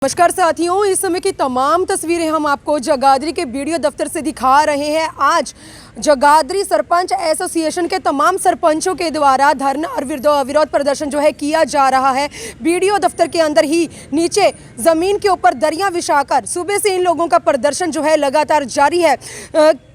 नमस्कार साथियों, इस समय की तमाम तस्वीरें हम आपको जगाधरी के बीडीओ दफ्तर से दिखा रहे हैं। आज जगाधरी सरपंच एसोसिएशन के तमाम सरपंचों के द्वारा धरना और विरोध प्रदर्शन जो है किया जा रहा है। बीडीओ दफ्तर के अंदर ही नीचे ज़मीन के ऊपर दरियां बिछाकर सुबह से इन लोगों का प्रदर्शन जो है लगातार जारी है।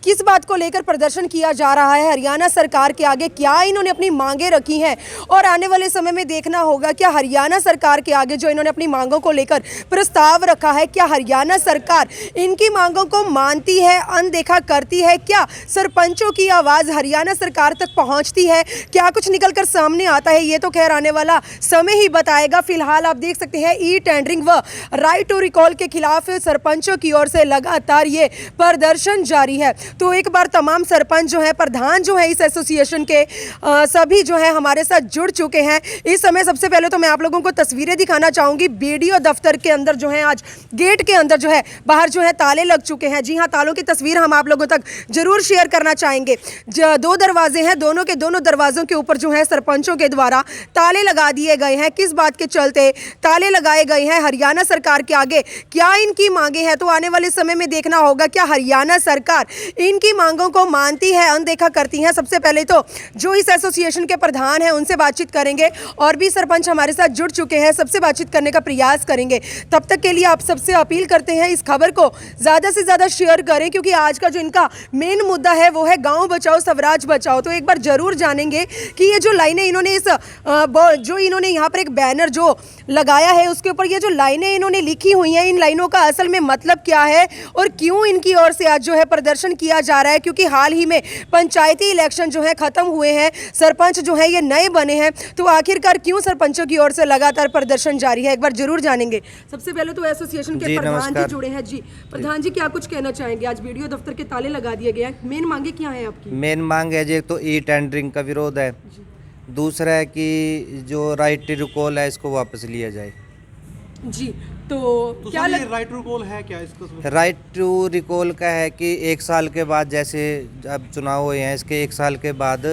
किस बात को लेकर प्रदर्शन किया जा रहा है, हरियाणा सरकार के आगे क्या इन्होंने अपनी मांगें रखी हैं और आने वाले समय में देखना होगा क्या हरियाणा सरकार के आगे जो इन्होंने अपनी मांगों को लेकर प्रस्ताव रखा है, क्या हरियाणा सरकार इनकी मांगों को मानती है, अनदेखा करती है, क्या सरपंचों की आवाज़ हरियाणा सरकार तक पहुंचती है, क्या कुछ निकलकर सामने आता है, ये तो खैर आने वाला समय ही बताएगा। फिलहाल आप देख सकते हैं ई टेंडरिंग व राइट टू रिकॉल के खिलाफ सरपंचों की ओर से लगातार ये प्रदर्शन जारी है। तो एक बार तमाम सरपंच जो है, प्रधान जो है इस एसोसिएशन के सभी जो है हमारे साथ जुड़ चुके हैं। इस समय सबसे पहले तो मैं आप लोगों को तस्वीरें दिखाना चाहूँगी। बीडीओ दफ्तर के अंदर जो है आज गेट के अंदर जो है बाहर जो है ताले लग चुके हैं। जी हाँ, तालों की तस्वीर हम आप लोगों तक जरूर शेयर करना चाहेंगे। दो दरवाजे हैं, दोनों के दोनों दरवाजों के ऊपर जो है सरपंचों के द्वारा ताले लगा दिए गए हैं। किस बात के चलते ताले लगाए गए हैं, हरियाणा सरकार के आगे क्या इनकी मांगे हैं, तो आने वाले समय में देखना होगा क्या हरियाणा सरकार इनकी मांगों को मानती है, अनदेखा करती है। सबसे पहले तो जो इस एसोसिएशन के प्रधान हैं उनसे बातचीत करेंगे और भी सरपंच हमारे साथ जुड़ चुके हैं, सबसे बातचीत करने का प्रयास करेंगे। तब तक के लिए आप सबसे अपील करते हैं इस खबर को ज़्यादा से ज़्यादा शेयर करें, क्योंकि आज का जो इनका मेन मुद्दा है वो है गाँव बचाओ स्वराज बचाओ। तो एक बार जरूर जानेंगे कि ये जो लाइनें इन्होंने जो इन्होंने यहाँ पर एक बैनर जो लगाया है उसके ऊपर ये जो लाइनें इन्होंने लिखी हुई हैं, इन लाइनों का असल में मतलब क्या है और क्यों इनकी ओर से आज जो है प्रदर्शन किया जा रहा है। क्योंकि हाल ही में पंचायती इलेक्शन जो है खत्म हुए हैं, सरपंच जो है ये नए बने हैं, तो आखिरकार क्यों सरपंचों की ओर से लगातार प्रदर्शन जारी है, एक बार जरूर जानेंगे। सबसे पहले तो एसोसिएशन के प्रधान जी जुड़े हैं। जी प्रधान जी, क्या कुछ कहना चाहेंगे? आज बीडीओ दफ्तर के ताले लगा दिए गए हैं, मेन मांगे क्या है आपकी? मेन मांग है जी, तो ई टेंडरिंग का विरोध है, दूसरा है कि जो राइट टू रिकॉल है इसको वापस लिया जाए। जी तो क्या राइट टू रिकॉल है क्या? इसको राइट टू रिकॉल का है कि 1 साल के बाद, जैसे अब चुनाव हुए हैं इसके 1 साल के बाद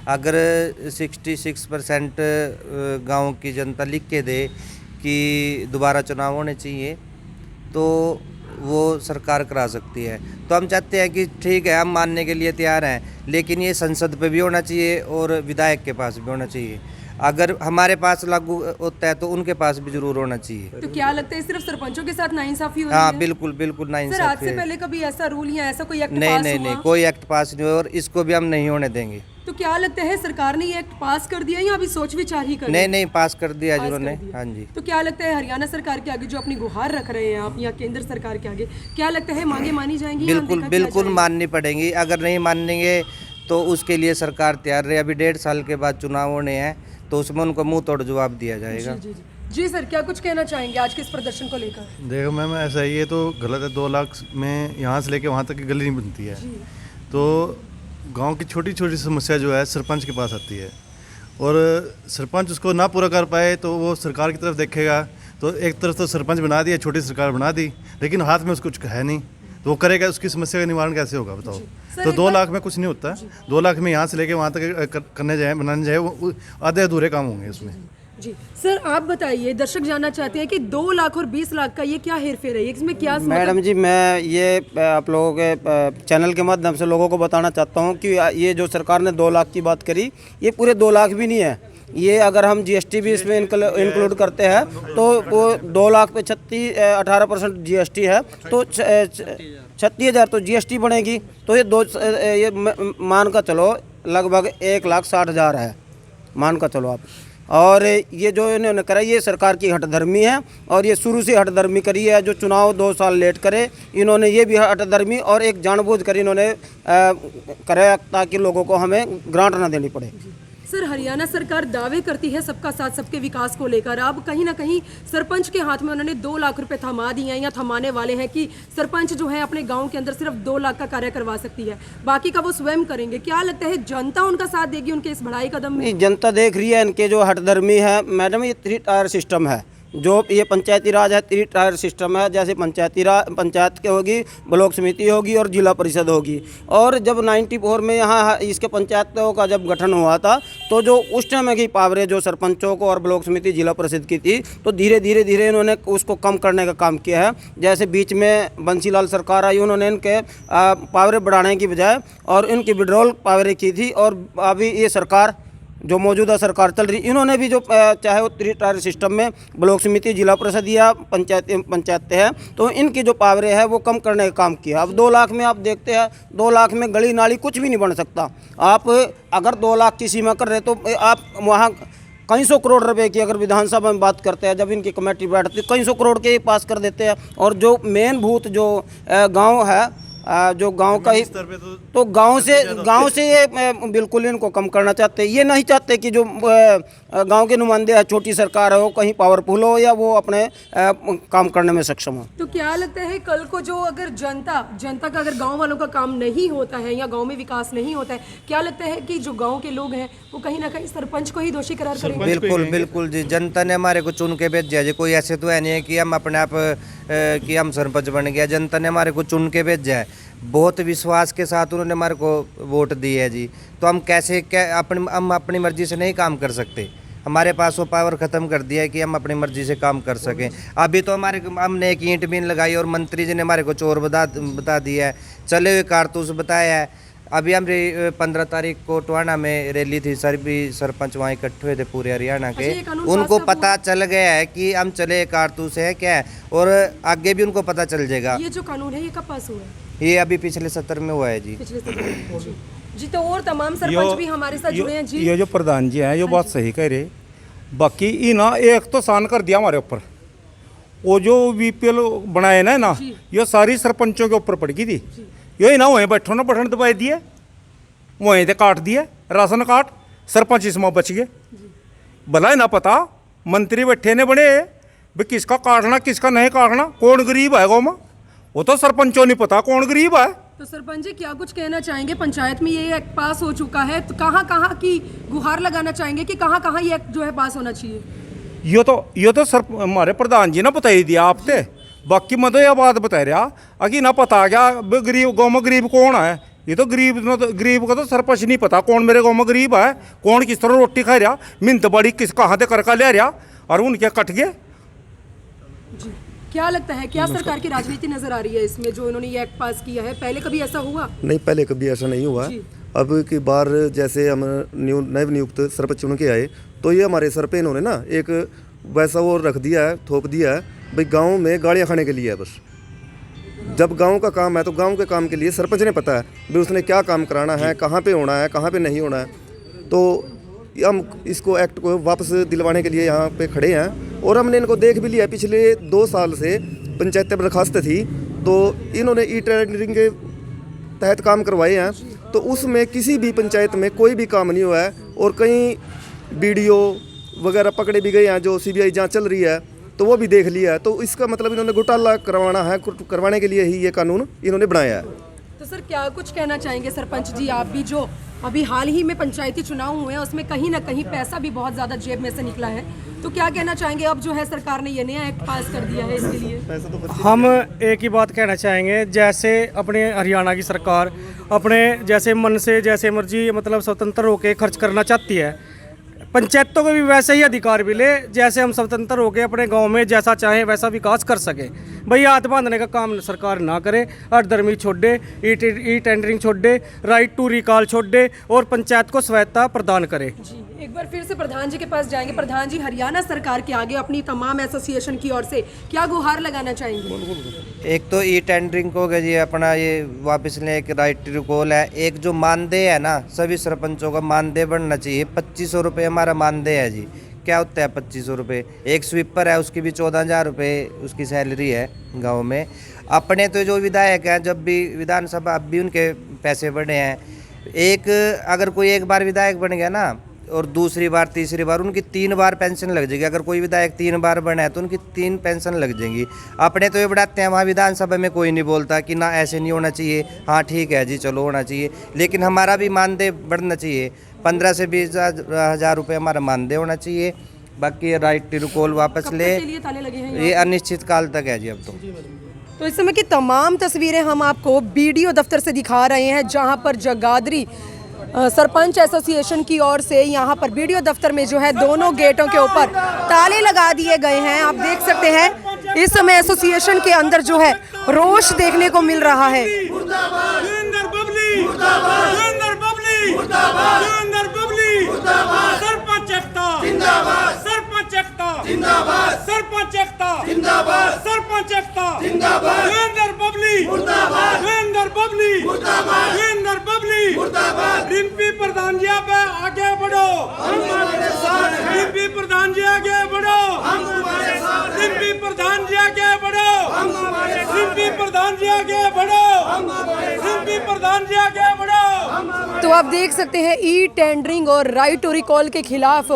अगर 66% गांव की जनता लिख के दे कि दोबारा चुनाव होने चाहिए तो वो सरकार करा सकती है। तो हम चाहते हैं कि ठीक है, हम मानने के लिए तैयार हैं, लेकिन ये संसद पे भी होना चाहिए और विधायक के पास भी होना चाहिए। अगर हमारे पास लागू होता है तो उनके पास भी जरूर होना चाहिए। तो क्या लगता है सिर्फ सरपंचों के साथ नाइंसाफी हो रही है? हाँ बिल्कुल बिल्कुल नाइंसाफी है। आज से पहले कभी ऐसा रूल या ऐसा कोई एक्ट नहीं, कोई एक्ट पास नहीं हुआ और इसको भी हम नहीं होने देंगे। तो क्या लगता है सरकार ने ये एक्ट पास कर दिया या अभी सोच विचार ही कर? नहीं, पास कर दिया जिन्होंने। हाँ जी। तो क्या लगता है हरियाणा सरकार के आगे जो अपनी गुहार रख रहे हैं आप या केंद्र सरकार के आगे, क्या लगता है मांगे मानी जाएंगी? बिल्कुल माननी पड़ेंगी। अगर नहीं मानेंगे तो उसके लिए सरकार तैयार रहे। अभी 1.5 साल के बाद चुनाव होने हैं तो उसमें उनको मुंह तोड़ जवाब दिया जाएगा। जी सर, क्या कुछ कहना चाहेंगे आज के इस प्रदर्शन को लेकर? देखो मैम, ऐसा ही है तो गलत है। 2 लाख में यहाँ से लेके वहाँ तक की गली नहीं बनती है। तो गांव की छोटी छोटी समस्या जो है सरपंच के पास आती है और सरपंच उसको ना पूरा कर पाए तो वो सरकार की तरफ देखेगा। तो एक तरफ तो सरपंच बना दिया, छोटी सरकार बना दी, लेकिन हाथ में उसको कुछ है नहीं, तो वो करेगा, उसकी समस्या का निवारण कैसे होगा बताओ? तो 2 लाख में कुछ नहीं होता। 2 लाख में यहाँ से लेके वहाँ तक करने जाए, बनाने जाए, वो आधे अधूरे काम होंगे उसमें। जी सर, आप बताइए, दर्शक जानना चाहते हैं कि 2 लाख और 20 लाख का ये क्या हेरफेर है, इसमें क्या? मैडम जी, मैं ये आप लोगों के चैनल के माध्यम से लोगों को बताना चाहता हूँ कि ये जो सरकार ने 2 लाख की बात करी, ये पूरे 2 लाख भी नहीं है। ये अगर हम जीएसटी भी इसमें इंक्लूड करते हैं तो वो 2 लाख पे 18% जीएसटी है, तो 36,000 तो जीएसटी बनेगी। तो ये मान का चलो लगभग 1,60,000 है, मान का चलो आप। और ये जो इन्होंने करा ये सरकार की हठधर्मी है और ये शुरू से हठधर्मी करी है। जो चुनाव 2 साल लेट करे, इन्होंने ये भी हठधर्मी और एक जानबूझ कर इन्होंने करा ताकि लोगों को हमें ग्रांट ना देनी पड़े। सर, हरियाणा सरकार दावे करती है सबका साथ सबके विकास को लेकर, अब कहीं ना कहीं सरपंच के हाथ में उन्होंने 2 लाख रुपए थमा दिए हैं या थमाने वाले हैं कि सरपंच जो है अपने गांव के अंदर सिर्फ 2 लाख का कार्य करवा सकती है, बाकी का वो स्वयं करेंगे। क्या लगता है जनता उनका साथ देगी उनके इस बढ़ाई कदम में? जनता देख रही है इनके जो हठधर्मी है। मैडम, ये 3 टायर सिस्टम है, जो ये पंचायती राज है 3 टायर सिस्टम है। जैसे पंचायत की होगी, ब्लॉक समिति होगी और जिला परिषद होगी। और जब 94 में यहाँ इसके पंचायतों का जब गठन हुआ था तो जो उस टाइम की पावरें जो सरपंचों को और ब्लॉक समिति जिला परिषद की थी, तो धीरे धीरे इन्होंने उसको कम करने का काम किया है। जैसे बीच में बंसीलाल सरकार आई, उन्होंने इनके पावरें बढ़ाने की बजाय और इनकी विड्रॉल पावरें की थी। और अभी ये सरकार जो मौजूदा सरकार चल रही, इन्होंने भी जो चाहे वो 3 टायर सिस्टम में ब्लॉक समिति, जिला परिषद या पंचायतें हैं, तो इनकी जो पावरें है वो कम करने का काम किया। अब 2 लाख में आप देखते हैं, 2 लाख में गली नाली कुछ भी नहीं बन सकता। आप अगर 2 लाख की सीमा कर रहे तो आप वहाँ कई सौ करोड़ रुपए की अगर विधानसभा में बात करते हैं, जब इनकी कमेटी बैठती है कई सौ करोड़ के पास कर देते हैं। और जो मेन भूत जो गांव है, जो गांव का ही, तो गांव से ये बिल्कुल इनको कम करना चाहते हैं। ये नहीं चाहते कि जो गांव के नुमाइंदे है, छोटी सरकार हो, कहीं पावरफुल हो या वो अपने काम करने में सक्षम हो। तो क्या लगता है कल को जो अगर जनता का अगर गांव वालों का काम नहीं होता है या गांव में विकास नहीं होता है, क्या लगता है कि जो गांव के लोग हैं वो कहीं ना कहीं सरपंच को ही दोषी करार करेंगे? बिल्कुल बिल्कुल जी, जनता ने हमारे को चुन के भेजा है जी। कोई ऐसे तो है नहीं है कि हम अपने आप कि हम सरपंच बन गया। जनता ने हमारे को चुन के भेजा है, बहुत विश्वास के साथ उन्होंने हमारे को वोट दी है जी। तो हम हम अपनी मर्जी से नहीं काम कर सकते। हमारे पास वो पावर ख़त्म कर दिया है कि हम अपनी मर्जी से काम कर सकें। अभी तो हमने एक ईंट बीन लगाई और मंत्री जी ने हमारे को चोर बता दिया है, चले हुए कारतूस बताया है। अभी हम 15 तारीख को टोहाना में रैली थी, सभी सरपंच वहाँ इकट्ठे हुए थे पूरे हरियाणा के। उनको पता चल गया है कि हम चले कारतूस है क्या है, और आगे भी उनको पता चल जाएगा। ये जो कानून है ये कब पास हुआ है? ये अभी पिछले सत्र में हुआ है जी। पिछले सत्र में जी। तो और तमाम सरपंच भी हमारे साथ जुड़े हैं जी। ये जो प्रधान जी हैं, ये बात सही कह रहे। बाकी ये ना एक तो सान कर दिया हमारे ऊपर, वो जो बीपीएल बनाए ना, ये सारी सरपंचों के ऊपर पड़ गई थी। यही ना वहीं बैठो ना बटन दबाई दिए, वहीं से काट दिए राशन कार्ड, सरपंच इसमें बच गए। भला ही ना पता मंत्री बैठे ने बने भाई किसका काटना किसका नहीं काटना, कौन गरीब है गाँव में, वो तो सरपंचों नहीं पता कौन गरीब है। तो सरपंच जी क्या कुछ कहना चाहेंगे? पंचायत में ये एक्ट पास हो चुका है, तो कहाँ कहाँ की गुहार लगाना चाहेंगे कि कहाँ कहाँ ये एक्ट जो है पास होना चाहिए? ये तो सर हमारे प्रधान जी ने बता ही दिया आपसे। बाकी मैं तो यह बात बता रहा अगी ना पता क्या गरीब गाँव में गरीब कौन है। ये तो गरीब का तो सरपंच नहीं पता कौन मेरे गाँव में गरीब है, कौन किस तरह रोटी खा रहा, मिन्त बड़ी किस कहाँ से करका ले रहा, और उनके कट गए। क्या लगता है क्या सरकार की राजनीति नजर आ रही है इसमें जो इन्होंने ये एक्ट पास किया है? पहले कभी ऐसा हुआ? नहीं, पहले कभी ऐसा नहीं हुआ। अब की बार जैसे हम नव नियुक्त सरपंच चुन के आए तो ये हमारे सर पे इन्होंने ना एक वैसा वो रख दिया है, थोप दिया है भाई गांव में गाड़ियां खाने के लिए है बस। जब गांव का काम है तो गांव के काम के लिए सरपंच ने पता है भाई उसने क्या काम कराना है, कहाँ पे होना है, कहाँ पे नहीं होना है। तो हम इसको एक्ट को वापस दिलवाने के लिए यहाँ पे खड़े हैं और हमने इनको देख भी लिया। पिछले 2 साल से पंचायतें बर्खास्त थी तो इन्होंने ई टेंडरिंग के तहत काम करवाए हैं, तो उसमें किसी भी पंचायत में कोई भी काम नहीं हुआ है और कई वीडियो वगैरह पकड़े भी गए हैं जो सीबीआई जांच चल रही है तो वो भी देख लिया है। तो इसका मतलब इन्होंने घोटाला करवाना है, करवाने के लिए ही ये कानून इन्होंने बनाया है। तो सर क्या कुछ कहना चाहेंगे सरपंच जी, आप भी जो अभी हाल ही में पंचायती चुनाव हुए हैं उसमें कहीं ना कहीं पैसा भी बहुत ज़्यादा जेब में से निकला है, तो क्या कहना चाहेंगे? अब जो है सरकार ने ये नया एक्ट पास कर दिया है इसके लिए। हम एक ही बात कहना चाहेंगे, जैसे अपने हरियाणा की सरकार अपने जैसे मन से जैसे मर्जी मतलब स्वतंत्र होकर खर्च करना चाहती है, पंचायतों को भी वैसे ही अधिकार मिले जैसे हम स्वतंत्र होकर अपने गांव में जैसा चाहें वैसा विकास कर सके। भैया हाथ बांधने का काम सरकार ना करे, अधर्मी छोड़ दे, ई टेंडरिंग छोड़ दे, राइट टू रिकॉल छोड़ दे और पंचायत को स्वायत्ता प्रदान करे। जी एक बार फिर से प्रधान जी के पास जाएंगे। प्रधान जी, हरियाणा सरकार के आगे अपनी तमाम एसोसिएशन की ओर से क्या गुहार लगाना चाहेंगे? एक तो ई टेंडरिंग को जी अपना ये वापस लें, एक राइट टू रिकॉल है, एक जो मानदेय है ना सभी सरपंचों का मानदेय बढ़ना चाहिए। 2500 रुपये हमारा मानदेय है जी। क्या होता है 2500 रुपये? एक स्वीपर है उसकी भी 14,000 रुपये उसकी सैलरी है गांव में। अपने तो जो विधायक हैं जब भी विधानसभा अब भी उनके पैसे बढ़े हैं। एक अगर कोई एक बार विधायक बन गया ना और दूसरी बार तीसरी बार उनकी 3 बार पेंशन लग जाएगी। अगर कोई विधायक 3 बार बना है तो उनकी 3 पेंशन लग जाएंगी। अपने तो ये बढ़ाते हैं, वहाँ विधानसभा में कोई नहीं बोलता कि ना ऐसे नहीं होना चाहिए, हाँ ठीक है जी चलो होना चाहिए, लेकिन हमारा भी मानदेय बढ़ना चाहिए। 15 से 20 हज़ार रुपये हमारा मानदेय होना चाहिए बाकी ये राइट टू रिकॉल वापस कब ले, तक के लिए ताले लगे हैं ये अनिश्चित काल तक है जी अब तो इस समय की तमाम तस्वीरें हम आपको बीडीओ दफ्तर से दिखा रहे हैं, जहां पर जगाधरी सरपंच एसोसिएशन की ओर से यहाँ पर बीडीओ दफ्तर में जो है दोनों गेटों के ऊपर ताले लगा दिए गए हैं। आप देख सकते हैं इस समय एसोसिएशन के अंदर जो है रोष देखने को मिल रहा है। रिम्पी प्रधान जी आप आगे बढ़ो, रिम्पी प्रधान जी आगे बढ़ो, रिम्पी प्रधान जी आगे बढ़ो, रिम्पी प्रधान जी आगे बढ़ो, रिम्पी प्रधान जी आगे बढ़ो। तो आप देख सकते हैं ई टेंडरिंग और राइट टू रिकॉल के खिलाफ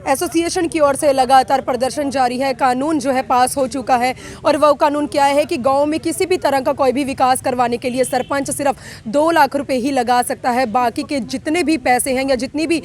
एसोसिएशन की ओर से लगातार प्रदर्शन जारी है। कानून जो है पास हो चुका है और वह कानून क्या है कि गांव में किसी भी तरह का कोई भी विकास करवाने के लिए सरपंच सिर्फ 2 लाख रुपए ही लगा सकता है। बाकी के जितने भी पैसे हैं या जितनी भी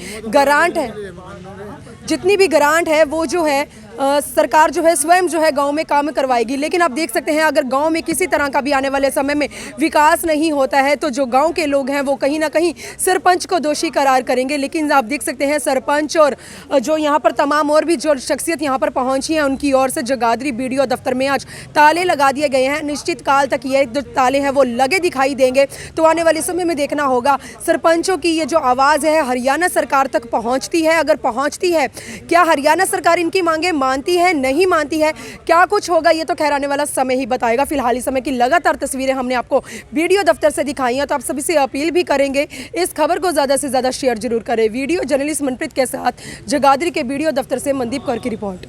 ग्रांट है वो जो है सरकार जो है स्वयं जो है गांव में काम करवाएगी। लेकिन आप देख सकते हैं अगर गांव में किसी तरह का भी आने वाले समय में विकास नहीं होता है तो जो गांव के लोग हैं वो कहीं ना कहीं सरपंच को दोषी करार करेंगे। लेकिन आप देख सकते हैं सरपंच और जो यहाँ पर तमाम और भी जो शख्सियत यहाँ पर पहुँची हैं उनकी ओर से जगाधरी बीडीओ दफ्तर में आज ताले लगा दिए गए हैं। निश्चित काल तक ये जो ताले हैं वो लगे दिखाई देंगे। तो आने वाले समय में देखना होगा सरपंचों की ये जो आवाज़ है हरियाणा सरकार तक पहुँचती है। अगर पहुँचती है, क्या हरियाणा सरकार इनकी मांगे मानती है, नहीं मानती है, क्या कुछ होगा ये तो खैर आने वाला समय ही बताएगा। फिलहाल इस समय की लगातार तस्वीरें हमने आपको बीडीओ दफ्तर से दिखाई हैं। तो आप सभी से अपील भी करेंगे इस खबर को ज़्यादा से ज़्यादा शेयर जरूर करें। वीडियो जर्नलिस्ट मनप्रीत के साथ जगाधरी के बीडीओ दफ्तर से मनदीप कौर की रिपोर्ट।